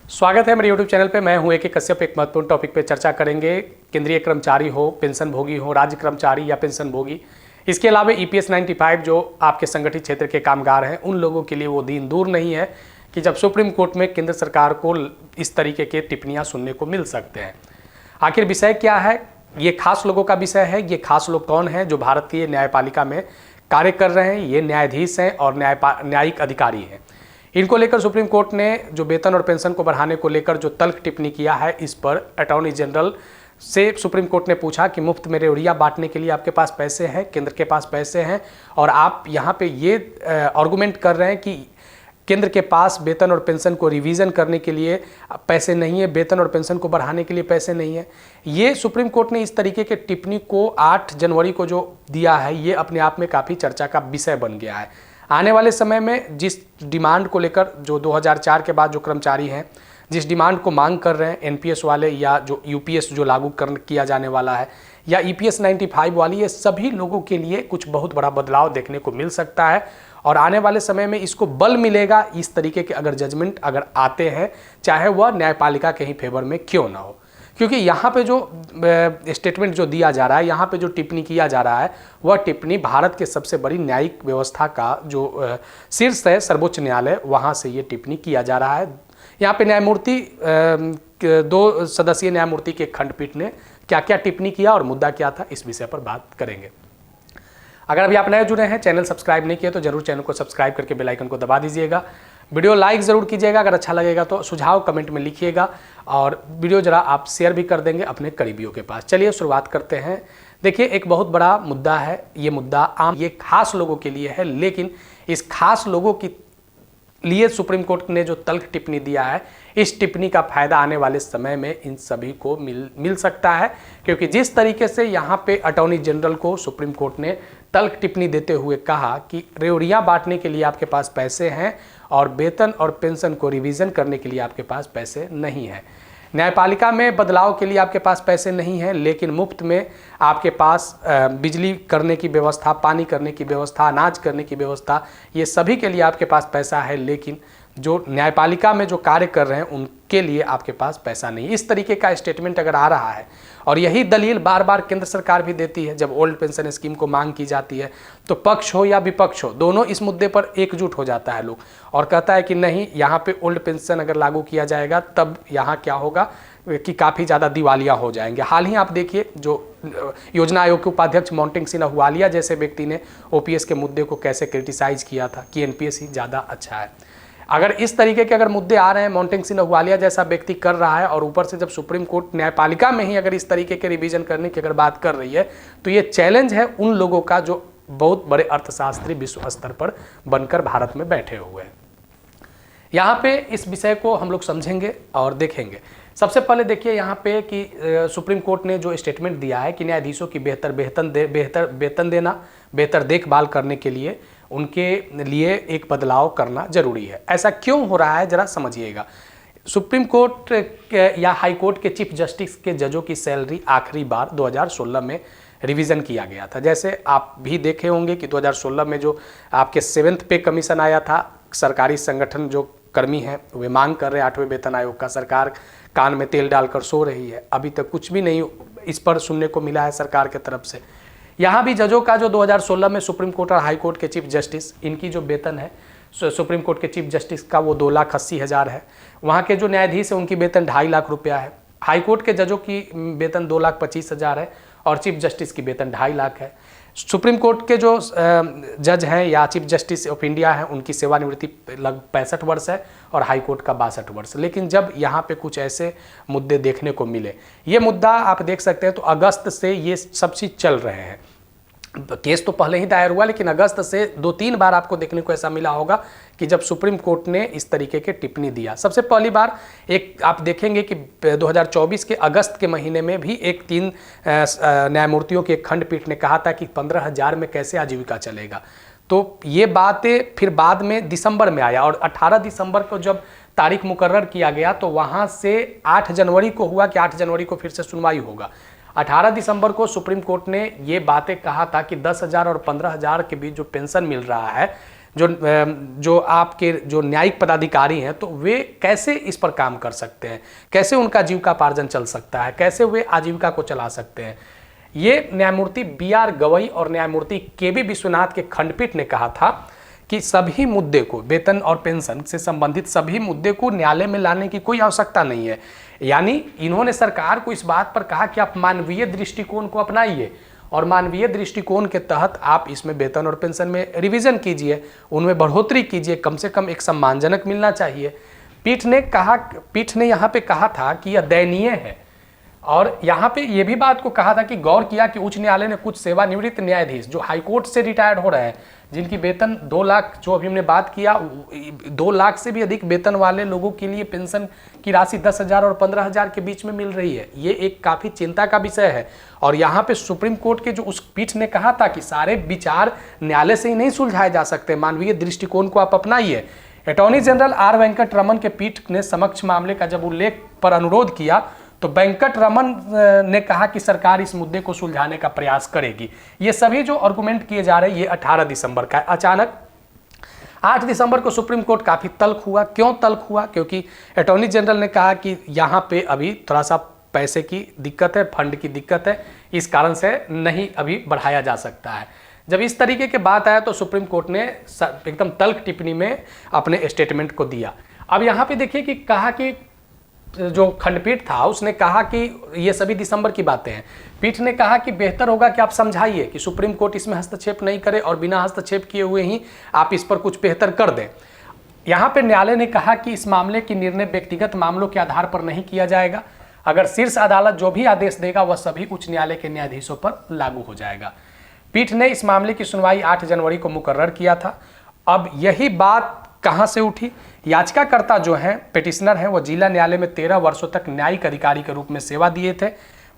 स्वागत है मेरे YouTube चैनल पे। मैं हूं ए के कश्यप। एक महत्वपूर्ण टॉपिक पे चर्चा करेंगे। केंद्रीय कर्मचारी हो, पेंशन भोगी हो, राज्य कर्मचारी या पेंशन भोगी, इसके अलावा EPS 95 जो आपके संगठित क्षेत्र के कामगार हैं, उन लोगों के लिए वो दिन दूर नहीं है कि जब सुप्रीम कोर्ट में केंद्र सरकार को इस तरीके के टिप्पणियाँ सुनने को मिल सकते हैं। आखिर विषय क्या है? ये खास लोगों का विषय है। ये खास लोग कौन हैं जो भारतीय न्यायपालिका में कार्य कर रहे हैं? ये न्यायाधीश हैं और न्यायिक अधिकारी हैं। इनको लेकर सुप्रीम कोर्ट ने जो वेतन और पेंशन को बढ़ाने को लेकर जो तल्ख टिप्पणी किया है, इस पर अटॉर्नी जनरल से सुप्रीम कोर्ट ने पूछा कि मुफ्त में रेवड़िया बांटने के लिए आपके पास पैसे हैं, केंद्र के पास पैसे हैं, और आप यहाँ पे ये आर्गूमेंट कर रहे हैं कि केंद्र के पास वेतन और पेंशन को रिवीजन करने के लिए पैसे नहीं है, वेतन और पेंशन को बढ़ाने के लिए पैसे नहीं है। ये सुप्रीम कोर्ट ने इस तरीके के टिप्पणी को 8 जनवरी को जो दिया है, ये अपने आप में काफ़ी चर्चा का विषय बन गया है। आने वाले समय में जिस डिमांड को लेकर जो 2004 के बाद जो कर्मचारी हैं, जिस डिमांड को मांग कर रहे हैं, NPS वाले या जो UPS जो लागू किया जाने वाला है, या EPS 95 वाली, ये सभी लोगों के लिए कुछ बहुत बड़ा बदलाव देखने को मिल सकता है। और आने वाले समय में इसको बल मिलेगा इस तरीके के अगर जजमेंट अगर आते हैं, चाहे वह न्यायपालिका के ही फेवर में क्यों ना हो। क्योंकि यहाँ पे जो स्टेटमेंट जो दिया जा रहा है, यहाँ पे जो टिप्पणी किया जा रहा है, वह टिप्पणी भारत के सबसे बड़ी न्यायिक व्यवस्था का जो शीर्ष है, सर्वोच्च न्यायालय, वहाँ से ये टिप्पणी किया जा रहा है। यहाँ पे न्यायमूर्ति 2 सदस्यीय न्यायमूर्ति के खंडपीठ ने क्या क्या टिप्पणी किया और मुद्दा क्या था, इस विषय पर बात करेंगे। अगर अभी आप नए जुड़े हैं, चैनल सब्सक्राइब नहीं किए तो जरूर चैनल को सब्सक्राइब करके बेल आइकन को दबा दीजिएगा। वीडियो लाइक ज़रूर कीजिएगा, अगर अच्छा लगेगा तो सुझाव कमेंट में लिखिएगा, और वीडियो ज़रा आप शेयर भी कर देंगे अपने करीबियों के पास। चलिए शुरुआत करते हैं। देखिए, एक बहुत बड़ा मुद्दा है। ये मुद्दा ये खास लोगों के लिए है, लेकिन इस खास लोगों की लिए सुप्रीम कोर्ट ने जो तल्ख टिप्पणी दिया है, इस टिप्पणी का फायदा आने वाले समय में इन सभी को मिल सकता है। क्योंकि जिस तरीके से यहाँ पे अटॉर्नी जनरल को सुप्रीम कोर्ट ने तल्ख टिप्पणी देते हुए कहा कि रेवड़ियाँ बांटने के लिए आपके पास पैसे हैं और वेतन और पेंशन को रिवीजन करने के लिए आपके पास पैसे नहीं हैं, न्यायपालिका में बदलाव के लिए आपके पास पैसे नहीं हैं, लेकिन मुफ्त में आपके पास बिजली करने की व्यवस्था, पानी करने की व्यवस्था, अनाज करने की व्यवस्था, ये सभी के लिए आपके पास पैसा है, लेकिन जो न्यायपालिका में जो कार्य कर रहे हैं उनके लिए आपके पास पैसा नहीं। इस तरीके का स्टेटमेंट अगर आ रहा है, और यही दलील बार बार केंद्र सरकार भी देती है जब ओल्ड पेंशन स्कीम को मांग की जाती है, तो पक्ष हो या विपक्ष हो, दोनों इस मुद्दे पर एकजुट हो जाता है लोग, और कहता है कि नहीं, यहाँ पे ओल्ड पेंशन अगर लागू किया जाएगा तब यहाँ क्या होगा कि काफ़ी ज़्यादा दिवालिया हो जाएंगे। हाल ही आप देखिए, जो योजना आयोग के उपाध्यक्ष मोंटेक सिंह अहलुवालिया जैसे व्यक्ति ने OPS के मुद्दे को कैसे क्रिटिसाइज किया था कि NPS ही ज़्यादा अच्छा है। अगर इस तरीके के अगर मुद्दे आ रहे हैं, मोंटेक सिंह अहलुवालिया जैसा व्यक्ति कर रहा है, और ऊपर से जब सुप्रीम कोर्ट न्यायपालिका में ही अगर इस तरीके के रिवीजन करने की अगर बात कर रही है, तो ये चैलेंज है उन लोगों का जो बहुत बड़े अर्थशास्त्री विश्व स्तर पर बनकर भारत में बैठे हुए हैं। यहाँ पे इस विषय को हम लोग समझेंगे और देखेंगे। सबसे पहले देखिए यहाँ पे कि सुप्रीम कोर्ट ने जो स्टेटमेंट दिया है कि न्यायाधीशों की बेहतर वेतन देना, बेहतर देखभाल करने के लिए उनके लिए एक बदलाव करना जरूरी है। ऐसा क्यों हो रहा है, जरा समझिएगा। सुप्रीम कोर्ट या हाई कोर्ट के चीफ जस्टिस के जजों की सैलरी आखिरी बार 2016 में रिवीजन किया गया था। जैसे आप भी देखे होंगे कि 2016 में जो आपके 7th पे कमीशन आया था, सरकारी संगठन जो कर्मी हैं वे मांग कर रहे हैं 8वें वेतन आयोग का। सरकार कान में तेल डालकर सो रही है, अभी तक कुछ भी नहीं इस पर सुनने को मिला है सरकार की तरफ से। यहाँ भी जजों का जो 2016 में सुप्रीम कोर्ट और हाई कोर्ट के चीफ जस्टिस, इनकी जो वेतन है, सुप्रीम कोर्ट के चीफ जस्टिस का वो 2,80,000 है। वहाँ के जो न्यायाधीश है उनकी वेतन 2.5 लाख रुपया है। हाई कोर्ट के जजों की वेतन 2,25,000 है और चीफ जस्टिस की वेतन 2.5 लाख है। सुप्रीम कोर्ट के जो जज हैं या चीफ जस्टिस ऑफ इंडिया हैं, उनकी सेवानिवृत्ति लगभग 65 वर्ष है और हाई कोर्ट का 62 वर्ष। लेकिन जब यहाँ पे कुछ ऐसे मुद्दे देखने को मिले, ये मुद्दा आप देख सकते हैं, तो अगस्त से ये सब चीज़ चल रहे हैं। केस तो पहले ही दायर हुआ, लेकिन अगस्त से 2-3 बार आपको देखने को ऐसा मिला होगा कि जब सुप्रीम कोर्ट ने इस तरीके के टिप्पणी दिया। सबसे पहली बार एक आप देखेंगे कि 2024 के अगस्त के महीने में भी एक 3 न्यायमूर्तियों की एक खंडपीठ ने कहा था कि 15,000 में कैसे आजीविका चलेगा। तो ये बातें फिर बाद में दिसंबर में आया, और 18 दिसंबर को जब तारीख मुकर्रर किया गया तो वहाँ से 8 जनवरी को हुआ कि 8 जनवरी को फिर से सुनवाई होगा। 18 दिसंबर को सुप्रीम कोर्ट ने ये बातें कहा था कि 10,000 और 15,000 के बीच जो पेंशन मिल रहा है, जो आपके जो न्यायिक पदाधिकारी हैं तो वे कैसे इस पर काम कर सकते हैं, कैसे उनका जीविकापार्जन चल सकता है, कैसे वे आजीविका को चला सकते हैं। ये न्यायमूर्ति BR गवई और न्यायमूर्ति KB विश्वनाथ के खंडपीठ ने कहा था कि सभी मुद्दे को, वेतन और पेंशन से संबंधित सभी मुद्दे को न्यायालय में लाने की कोई आवश्यकता नहीं है। यानी इन्होंने सरकार को इस बात पर कहा कि आप मानवीय दृष्टिकोण को अपनाइए और मानवीय दृष्टिकोण के तहत आप इसमें वेतन और पेंशन में रिवीजन कीजिए, उनमें बढ़ोतरी कीजिए, कम से कम एक सम्मानजनक मिलना चाहिए। पीठ ने यहाँ पे कहा था कि यह दयनीय है और यहाँ पे ये भी बात को कहा था कि गौर किया कि उच्च न्यायालय ने कुछ सेवानिवृत्त न्यायाधीश जो हाईकोर्ट से रिटायर्ड हो रहे हैं, जिनकी वेतन 2 लाख, जो अभी हमने बात किया 2 लाख से भी अधिक वेतन वाले लोगों के लिए पेंशन की राशि 10,000 और 15,000 के बीच में मिल रही है। ये एक काफ़ी चिंता का विषय है। और यहाँ पे सुप्रीम कोर्ट के जो उस पीठ ने कहा था कि सारे विचार न्यायालय से ही नहीं सुलझाए जा सकते, मानवीय दृष्टिकोण को आप अपनाइए। अटॉर्नी जनरल R वेंकटरमन के पीठ ने समक्ष मामले का जब उल्लेख पर अनुरोध किया तो वेंकटरमन ने कहा कि सरकार इस मुद्दे को सुलझाने का प्रयास करेगी। ये सभी जो आर्गुमेंट किए जा रहे हैं ये 18 दिसंबर का है। अचानक 8 दिसंबर को सुप्रीम कोर्ट काफ़ी तल्ख हुआ। क्यों तल्ख हुआ? क्योंकि अटॉर्नी जनरल ने कहा कि यहाँ पे अभी थोड़ा सा पैसे की दिक्कत है, फंड की दिक्कत है, इस कारण से नहीं अभी बढ़ाया जा सकता है। जब इस तरीके की बात आया तो सुप्रीम कोर्ट ने एकदम तल्ख टिप्पणी में अपने स्टेटमेंट को दिया। अब यहाँ पे देखिए कि कहा कि जो खंडपीठ था उसने कहा कि ये सभी दिसंबर की बातें हैं। पीठ ने कहा कि बेहतर होगा कि आप समझाइए कि सुप्रीम कोर्ट इसमें हस्तक्षेप नहीं करे और बिना हस्तक्षेप किए हुए ही आप इस पर कुछ बेहतर कर दें। यहाँ पे न्यायालय ने कहा कि इस मामले की निर्णय व्यक्तिगत मामलों के आधार पर नहीं किया जाएगा। अगर शीर्ष अदालत जो भी आदेश देगा वह सभी उच्च न्यायालय के न्यायाधीशों पर लागू हो जाएगा। पीठ ने इस मामले की सुनवाई 8 जनवरी को मुकर्रर किया था। अब यही बात कहां से उठी? याचिकाकर्ता जो हैं, पिटिशनर हैं, वो जिला न्यायालय में 13 वर्षों तक न्यायिक अधिकारी के रूप में सेवा दिए थे।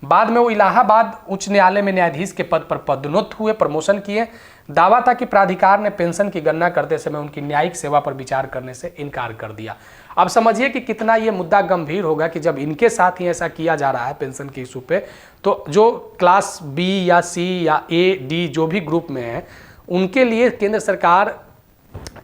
बाद में वो इलाहाबाद उच्च न्यायालय में न्यायाधीश के पद पर पदोन्नत हुए, प्रमोशन किए। दावा था कि प्राधिकार ने पेंशन की गणना करते समय उनकी न्यायिक सेवा पर विचार करने से इनकार कर दिया। अब समझिए कि कितना ये मुद्दा गंभीर होगा कि जब इनके साथ ही ऐसा किया जा रहा है पेंशन के इशू पे, तो जो क्लास B या C या A, D जो भी ग्रुप में है उनके लिए केंद्र सरकार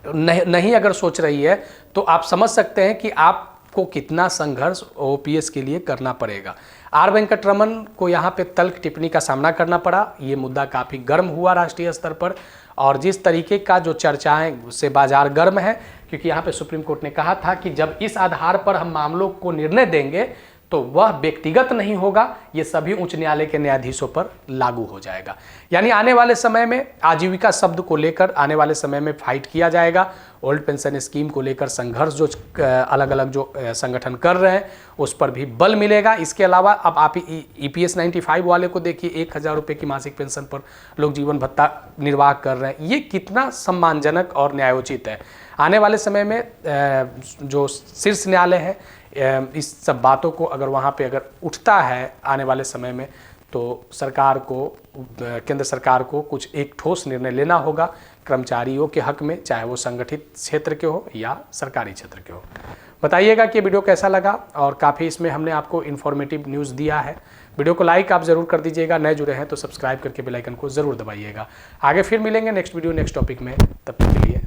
नहीं अगर सोच रही है तो आप समझ सकते हैं कि आपको कितना संघर्ष OPS के लिए करना पड़ेगा। R वेंकटरमन को यहाँ पे तल्ख टिप्पणी का सामना करना पड़ा। ये मुद्दा काफ़ी गर्म हुआ राष्ट्रीय स्तर पर और जिस तरीके का जो चर्चाएं से बाजार गर्म है, क्योंकि यहाँ पे सुप्रीम कोर्ट ने कहा था कि जब इस आधार पर हम मामलों को निर्णय देंगे तो वह व्यक्तिगत नहीं होगा, ये सभी उच्च न्यायालय के न्यायाधीशों पर लागू हो जाएगा। यानी आने वाले समय में आजीविका शब्द को लेकर आने वाले समय में फाइट किया जाएगा। ओल्ड पेंशन स्कीम को लेकर संघर्ष जो अलग अलग जो संगठन कर रहे हैं उस पर भी बल मिलेगा। इसके अलावा अब आप EPS 95 वाले को देखिए, 1,000 रुपये की मासिक पेंशन पर लोग जीवन भत्ता निर्वाह कर रहे हैं। ये कितना सम्मानजनक और न्यायोचित है। आने वाले समय में जो शीर्ष न्यायालय है इस सब बातों को अगर वहाँ पे अगर उठता है आने वाले समय में तो सरकार को, केंद्र सरकार को कुछ एक ठोस निर्णय लेना होगा कर्मचारियों के हक में, चाहे वो संगठित क्षेत्र के हो या सरकारी क्षेत्र के हो। बताइएगा कि वीडियो कैसा लगा और काफ़ी इसमें हमने आपको इन्फॉर्मेटिव न्यूज़ दिया है। वीडियो को लाइक आप ज़रूर कर दीजिएगा, नए जुड़े हैं तो सब्सक्राइब करके बेल आइकन को ज़रूर दबाइएगा। आगे फिर मिलेंगे नेक्स्ट वीडियो नेक्स्ट टॉपिक में, तब तक के लिए